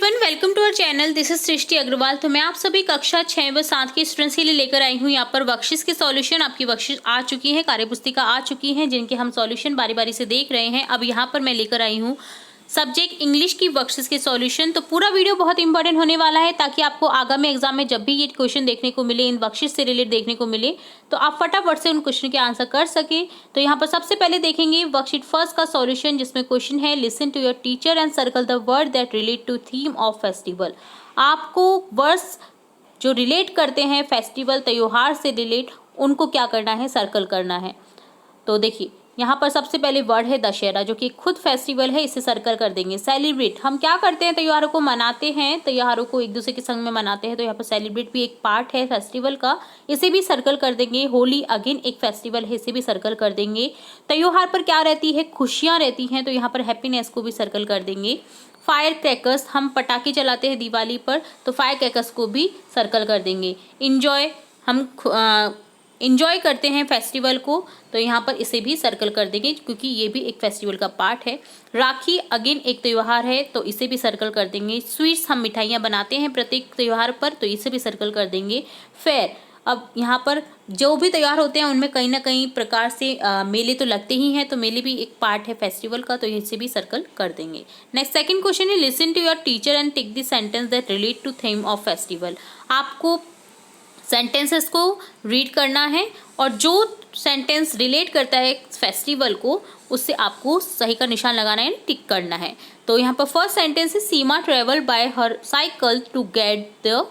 Everyone, welcome to our channel. This is Srishti Agarwal. तो मैं आप सभी कक्षा 6 व 7 के स्टूडेंट्स के लिए लेकर आई हूँ यहाँ पर बख्शिश के सॉल्यूशन। आपकी बख्शिश आ चुकी है, कार्यपुस्तिका आ चुकी है, जिनके हम सॉल्यूशन बारी बारी से देख रहे हैं। अब यहाँ पर मैं लेकर आई हूँ सब्जेक्ट इंग्लिश की बख्शिश के सॉल्यूशन। तो पूरा वीडियो बहुत इंपॉर्टेंट होने वाला है, ताकि आपको आगामी एग्जाम में जब भी ये क्वेश्चन देखने को मिले, इन बख्शिश से रिलेटेड देखने को मिले, तो आप फटाफट से उन क्वेश्चन के आंसर कर सके। तो यहाँ पर सबसे पहले देखेंगे वर्कशीट फर्स्ट का सॉल्यूशन, जिसमें क्वेश्चन है listen to your teacher and circle the word that relate to theme of festival. आपको वर्ड्स जो रिलेट करते हैं फेस्टिवल, त्योहार से रिलेट, उनको क्या करना है, सर्कल करना है। तो देखिए यहाँ पर सबसे पहले वर्ड है दशहरा, जो कि खुद फेस्टिवल है, इसे सर्कल कर देंगे। सेलिब्रेट, हम क्या करते हैं, त्योहारों को मनाते हैं, त्योहारों को एक दूसरे के संग में मनाते हैं, तो यहाँ पर सेलिब्रेट भी एक पार्ट है फेस्टिवल का, इसे भी सर्कल कर देंगे। होली अगेन एक फेस्टिवल है, इसे भी सर्कल कर देंगे। त्योहार पर क्या रहती है, खुशियाँ रहती हैं, तो यहाँ पर हैप्पीनेस को भी सर्कल कर देंगे। फायर क्रैकर्स, हम पटाखे चलाते हैं दिवाली पर, तो फायर क्रैकर्स को भी सर्कल कर देंगे। इंजॉय, हम इंजॉय करते हैं फेस्टिवल को, तो यहाँ पर इसे भी सर्कल कर देंगे, क्योंकि ये भी एक फेस्टिवल का पार्ट है। राखी अगेन एक त्यौहार है, तो इसे भी सर्कल कर देंगे। स्वीट्स, हम मिठाइयाँ बनाते हैं प्रत्येक त्यौहार पर, तो इसे भी सर्कल कर देंगे। फेयर, अब यहाँ पर जो भी त्यौहार होते हैं उनमें कहीं ना कहीं प्रकार से मेले तो लगते ही हैं, तो मेले भी एक पार्ट है फेस्टिवल का, तो इसे भी सर्कल कर देंगे। नेक्स्ट सेकंड क्वेश्चन है listen to your teacher and take the sentence that relate to theme of festival. आपको सेंटेंसेस को रीड करना है, और जो सेंटेंस रिलेट करता है फेस्टिवल को, उससे आपको सही का निशान लगाना है, टिक करना है। तो यहाँ पर फर्स्ट सेंटेंस है Seema travel by her cycle to get the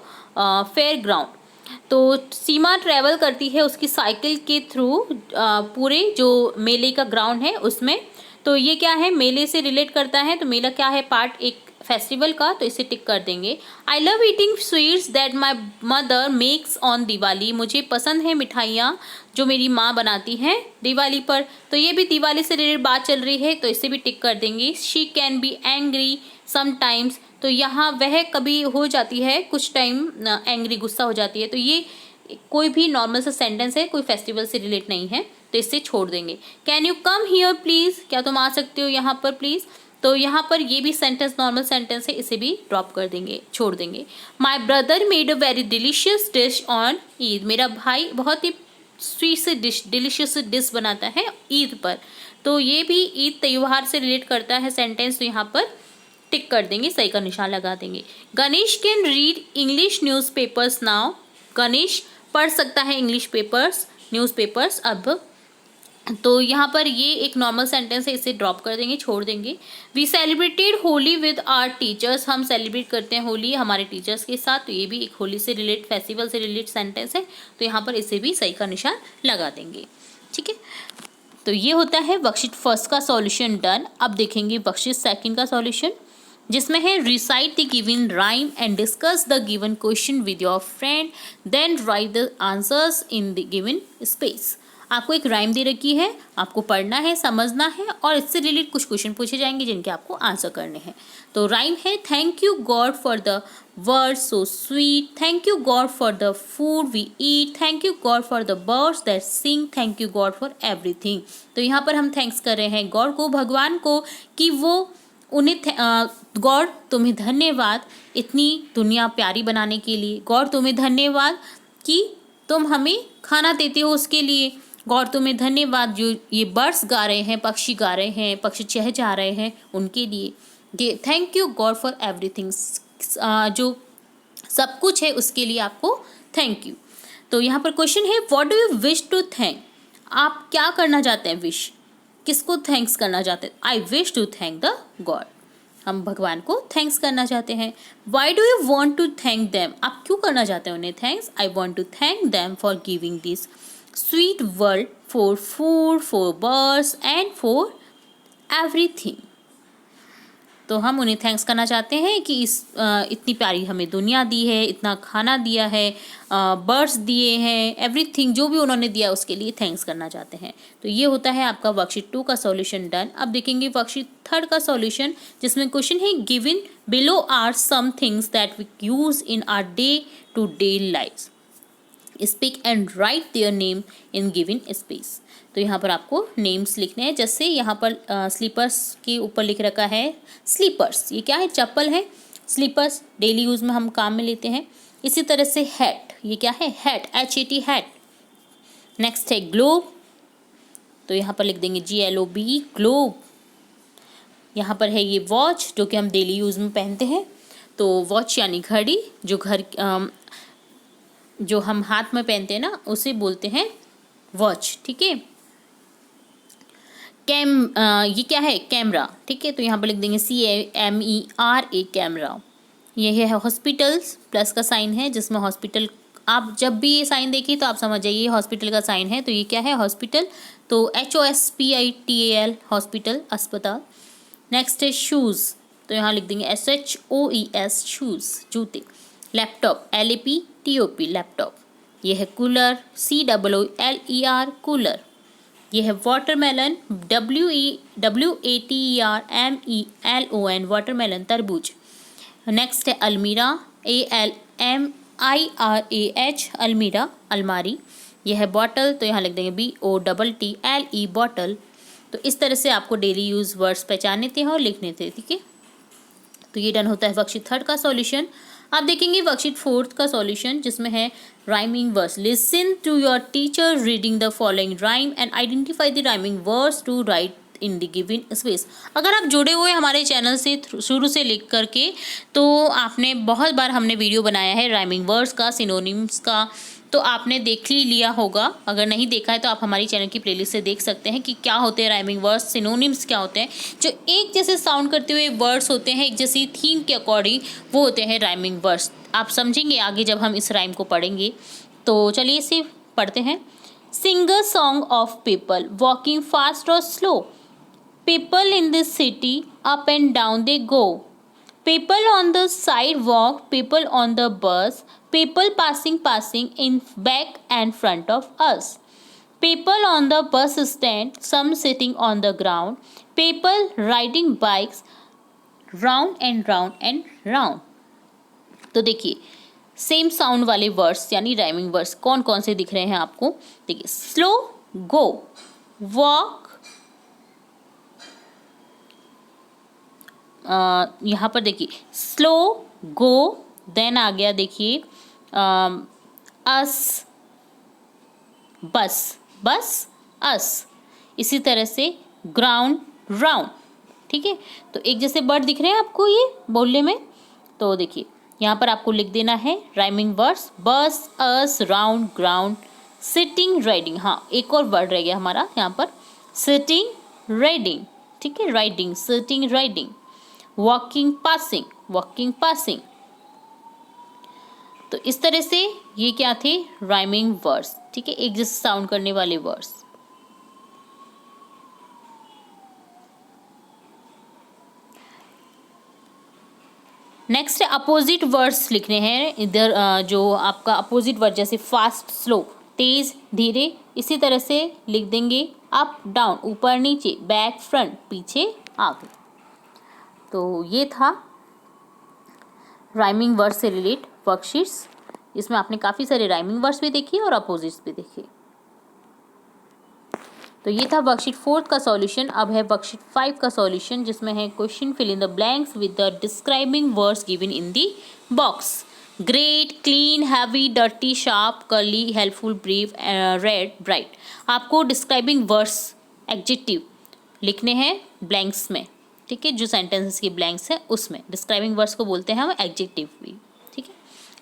fair ground. तो सीमा ट्रेवल करती है उसकी साइकिल के थ्रू पूरे जो मेले का ग्राउंड है उसमें। तो ये क्या है, मेले से रिलेट करता है, तो मेला क्या है, पार्ट एक फेस्टिवल का, तो इसे टिक कर देंगे। I love eating sweets that my mother makes on Diwali. मुझे पसंद है मिठाइयाँ जो मेरी माँ बनाती हैं दिवाली पर, तो ये भी दिवाली से रिलेटेड बात चल रही है, तो इसे भी टिक कर देंगे। She can be angry sometimes, तो यहाँ वह कभी हो जाती है, कुछ टाइम एंग्री, गुस्सा हो जाती है, तो ये कोई भी नॉर्मल सा सेंटेंस है, कोई फेस्टिवल से रिलेट नहीं है, तो इसे छोड़ देंगे। Can you come here please, क्या तुम आ सकते हो यहाँ पर प्लीज, तो यहाँ पर ये भी सेंटेंस नॉर्मल सेंटेंस है, इसे भी ड्रॉप कर देंगे, छोड़ देंगे। My brother made a very delicious dish on Eid, मेरा भाई बहुत ही स्वीट से डिश, डिलीशियस डिश बनाता है ईद पर, तो ये भी ईद त्यौहार से रिलेट करता है सेंटेंस, तो यहाँ पर टिक कर देंगे, सही का निशान लगा देंगे। Ganesh can read English newspapers now, Ganesh पढ़ सकता है इंग्लिश पेपर्स, न्यूज़पेपर्स अब, तो यहाँ पर ये एक नॉर्मल सेंटेंस है, इसे ड्रॉप कर देंगे, छोड़ देंगे। We celebrated Holi with our teachers, हम सेलिब्रेट करते हैं होली हमारे टीचर्स के साथ, तो ये भी एक होली से रिलेट, फेस्टिवल से रिलेट सेंटेंस है, तो यहाँ पर इसे भी सही का निशान लगा देंगे। ठीक है, तो ये होता है वर्कशीट फर्स्ट का सॉल्यूशन डन। अब देखेंगे वर्कशीट सेकंड का सॉल्यूशन, जिसमें है recite the given rhyme and discuss the given question with your friend, then write the answers in the given space. आपको एक राइम दे रखी है, आपको पढ़ना है, समझना है, और इससे रिलेटेड कुछ क्वेश्चन पूछे जाएंगे जिनके आपको आंसर करने हैं। तो राइम है thank you God for the word so sweet, thank you God for the food we eat, thank you God for the birds that sing, thank you God for everything. तो यहाँ पर हम thanks कर रहे हैं God को, भगवान को, कि वो उन्हें गॉड तुम्हें धन्यवाद इतनी दुनिया प्यारी बनाने के लिए, गॉड तुम्हें धन्यवाद कि तुम हमें खाना देते हो उसके लिए, गॉड तुम्हें धन्यवाद जो ये बर्ड्स गा रहे हैं, पक्षी गा रहे हैं, पक्षी चहचहा रहे हैं उनके लिए, ये thank you God for everything, जो सब कुछ है उसके लिए आपको थैंक यू। तो यहाँ पर क्वेश्चन है what do you wish to thank, आप क्या करना चाहते हैं, विश किसको थैंक्स करना चाहते हैं, I wish to thank the God, हम भगवान को थैंक्स करना चाहते हैं। Why do you want to thank them, आप क्यों करना चाहते हैं उन्हें thanks, I want to thank them for giving this sweet world, for food, for birds and for everything. तो हम उन्हें थैंक्स करना चाहते हैं कि इतनी प्यारी हमें दुनिया दी है, इतना खाना दिया है, बर्ड्स दिए हैं, एवरीथिंग जो भी उन्होंने दिया उसके लिए थैंक्स करना चाहते हैं। तो ये होता है आपका वर्कशीट 2 का सॉल्यूशन डन। अब देखेंगे वर्कशीट 3 का सॉल्यूशन, जिसमें क्वेश्चन है given below are some things that we use in our day to day life, speak and write their name in given space. तो यहाँ पर आपको नेम्स लिखने हैं, जैसे यहाँ पर स्लीपर्स के ऊपर लिख रखा है स्लीपर्स, ये क्या है, चप्पल है। स्लीपर्स डेली यूज़ में हम काम में लेते हैं। इसी तरह से हैट, ये क्या है, हैट, HAT हैट। नेक्स्ट है ग्लोब, तो यहाँ पर लिख देंगे GLOB ग्लोब। यहाँ पर है ये वॉच, जो कि हम डेली यूज़ में पहनते हैं। तो वॉच यानी घड़ी, जो हम हाथ में पहनते हैं ना, उसे बोलते हैं वॉच, ठीक है। ये क्या है, कैमरा, ठीक है। तो यहाँ पर लिख देंगे CAMERA कैमरा। ये है हॉस्पिटल्स, प्लस का साइन है जिसमें हॉस्पिटल, आप जब भी ये साइन देखिए तो आप समझ जाइए हॉस्पिटल का साइन है। तो ये क्या है, हॉस्पिटल, तो HOSPITAL हॉस्पिटल, अस्पताल। नेक्स्ट है शूज़, तो यहाँ लिख देंगे SHOES शूज़, जूते। Laptop, LAPTOP laptop. ये है कूलर, COOLER कूलर। ये है वाटरमेलन, WATERMELON वाटरमेलन, तरबूज। नेक्स्ट है अलमीरा, ALMIRAH अलमीरा, अलमारी। यह है बॉटल, तो यहाँ लिख देंगे BOTTLE बॉटल। तो इस तरह से आपको डेली यूज़ वर्ड्स पहचानने थे और लिखने थे, ठीक है। तो ये डन होता है वर्कशीट 3 का सॉल्यूशन। आप देखेंगे वर्कशीट 4 का सॉल्यूशन, जिसमें है rhyming words. Listen to your teacher reading the following rhyme and identify the rhyming words to write in the given space. अगर आप जुड़े हुए हमारे चैनल से शुरू से लिख करके, तो आपने बहुत बार हमने वीडियो बनाया है राइमिंग वर्ड्स का, सिनोनिम्स का, तो आपने देख ही लिया होगा। अगर नहीं देखा है तो आप हमारी चैनल की प्लेलिस्ट से देख सकते हैं कि क्या होते हैं राइमिंग वर्ड्स, सिनोनिम्स क्या होते हैं। जो एक जैसे साउंड करते हुए वर्ड्स होते हैं, एक जैसी थीम के अकॉर्डिंग, वो होते हैं राइमिंग वर्ड्स। आप समझेंगे आगे जब हम इस राइम को पढ़ेंगे। तो चलिए इसे पढ़ते हैं। Sing a song of people walking fast और slow. People in this city, up and down they go. People on the sidewalk, people on the bus, people passing in back and front of us. People on the bus stand, some sitting on the ground. People riding bikes round and round and round. तो देखिए same sound वाले words यानी rhyming words कौन कौन से दिख रहे हैं आपको। देखिए स्लो, गो, वॉक, यहाँ पर देखिए स्लो, गो, देन आ गया देखिए अस, बस, बस, अस। इसी तरह से ग्राउंड, राउंड, ठीक है। तो एक जैसे वर्ड दिख रहे हैं आपको ये बोलने में। तो देखिए यहाँ पर आपको लिख देना है राइमिंग वर्ड्स, बस, अस, राउंड, ग्राउंड, सिटिंग, राइडिंग। हाँ, एक और वर्ड रह गया हमारा यहाँ पर, सिटिंग, राइडिंग, ठीक है, riding, sitting, riding. Walking, passing, walking, passing. तो इस तरह से ये क्या थे, राइमिंग वर्ड्स, ठीक है, एक जैसे साउंड करने वाले वर्ड्स। नेक्स्ट अपोजिट वर्ड्स लिखने हैं इधर, जो आपका अपोजिट वर्ड जैसे फास्ट, स्लो, तेज, धीरे। इसी तरह से लिख देंगे अप, डाउन, ऊपर, नीचे, बैक, फ्रंट, पीछे, आगे। तो ये था राइमिंग वर्ड से रिलेट वर्कशीट्स। इसमें आपने काफ़ी सारे राइमिंग वर्ड्स भी देखे और अपोजिट्स भी देखे। तो ये था वर्कशीट 4 का सॉल्यूशन। अब है वर्कशीट 5 का सॉल्यूशन, जिसमें है question fill in the blanks with the describing words given in the box. Great, clean, heavy, dirty, sharp, curly, helpful, brief, red, bright. आपको डिस्क्राइबिंग वर्ड्स एडजेक्टिव लिखने हैं ब्लैंक्स में, ठीक है। जो सेंटेंसेस की ब्लैंक्स है उसमें डिस्क्राइबिंग वर्ड्स को बोलते हैं हम एडजेक्टिव भी, ठीक है।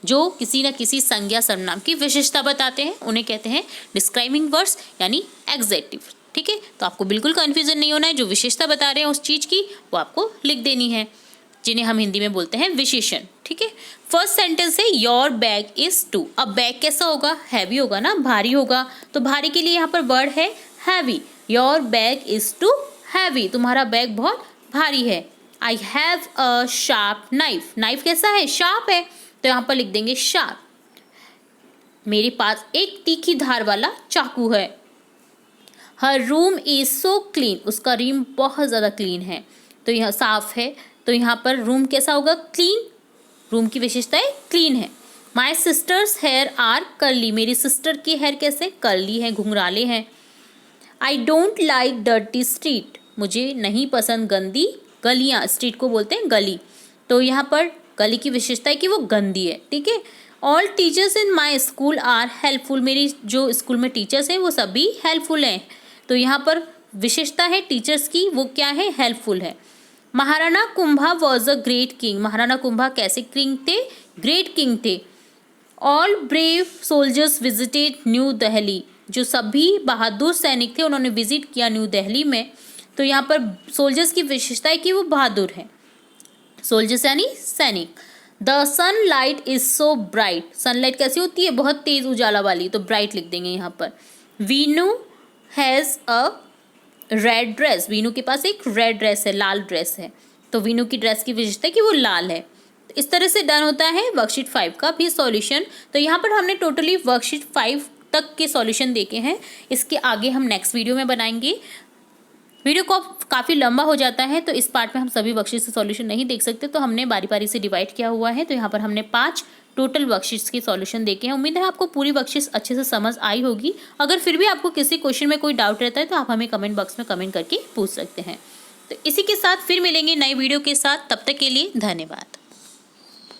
जो किसी न किसी संज्ञा सर्वनाम की विशेषता बताते हैं उन्हें कहते हैं डिस्क्राइबिंग वर्ड्स यानी एडजेक्टिव, ठीक है। तो आपको बिल्कुल कन्फ्यूजन नहीं होना है, जो विशेषता बता रहे हैं उस चीज़ की वो आपको लिख देनी है, जिन्हें हम हिंदी में बोलते हैं विशेषण, ठीक है। फर्स्ट सेंटेंस है योर बैग इज टू। अब बैग कैसा होगा, हैवी होगा ना, भारी होगा। तो भारी के लिए यहाँ पर वर्ड है heavy. Your bag is too heavy, तुम्हारा बैग बहुत भारी है। I have a sharp knife, knife कैसा है, शार्प है, तो यहाँ पर लिख देंगे शार्प। मेरे पास एक तीखी धार वाला चाकू है। हर रूम इज सो क्लीन, उसका रूम बहुत ज़्यादा क्लीन है, तो यह साफ है, तो यहाँ पर रूम कैसा होगा, क्लीन। रूम की विशेषताएं क्लीन है। माई सिस्टर्स हेयर आर कर्ली, मेरी सिस्टर की हेयर कैसे, कर्ली है, घुंघराले हैं। I don't like dirty street, मुझे नहीं पसंद गंदी गलियाँ, स्ट्रीट को बोलते हैं गली, तो यहाँ पर कली की विशेषता है कि वो गंदी है, ठीक है। All teachers in my school are helpful, मेरी जो स्कूल में टीचर्स हैं वो सभी हेल्पफुल हैं। तो यहाँ पर विशेषता है टीचर्स की, वो क्या है, हेल्पफुल है। Maharana Kumbha was a great king, Maharana Kumbha कैसे किंग थे, ग्रेट किंग थे। All brave soldiers visited new Delhi, जो सभी बहादुर सैनिक थे उन्होंने विजिट किया न्यू दिल्ली में। तो यहाँ पर सोल्जर्स की विशेषता है कि वो बहादुर हैं, सोल्जर्स यानी सैनिक। The sunlight is so bright, sunlight कैसी होती है, बहुत तेज उजाला वाली, तो ब्राइट लिख देंगे यहाँ पर। Veenu has a red dress, Veenu के पास एक रेड ड्रेस है, लाल ड्रेस है। तो वीनू की ड्रेस की विशेषता है कि वो लाल है। इस तरह से डन होता है वर्कशीट 5 का भी सॉल्यूशन। तो यहाँ पर हमने टोटली वर्कशीट 5 तक के सॉल्यूशन देखे हैं, इसके आगे हम नेक्स्ट वीडियो में बनाएंगे। वीडियो को काफ़ी लंबा हो जाता है तो इस पार्ट में हम सभी वर्कशीट्स के सॉल्यूशन नहीं देख सकते, तो हमने बारी बारी से डिवाइड किया हुआ है। तो यहाँ पर हमने 5 टोटल वर्कशीट्स के सॉल्यूशन देखे हैं। उम्मीद है आपको पूरी वर्कशीट्स अच्छे से समझ आई होगी। अगर फिर भी आपको किसी क्वेश्चन में कोई डाउट रहता है तो आप हमें कमेंट बॉक्स में कमेंट करके पूछ सकते हैं। तो इसी के साथ फिर मिलेंगे नए वीडियो के साथ, तब तक के लिए धन्यवाद।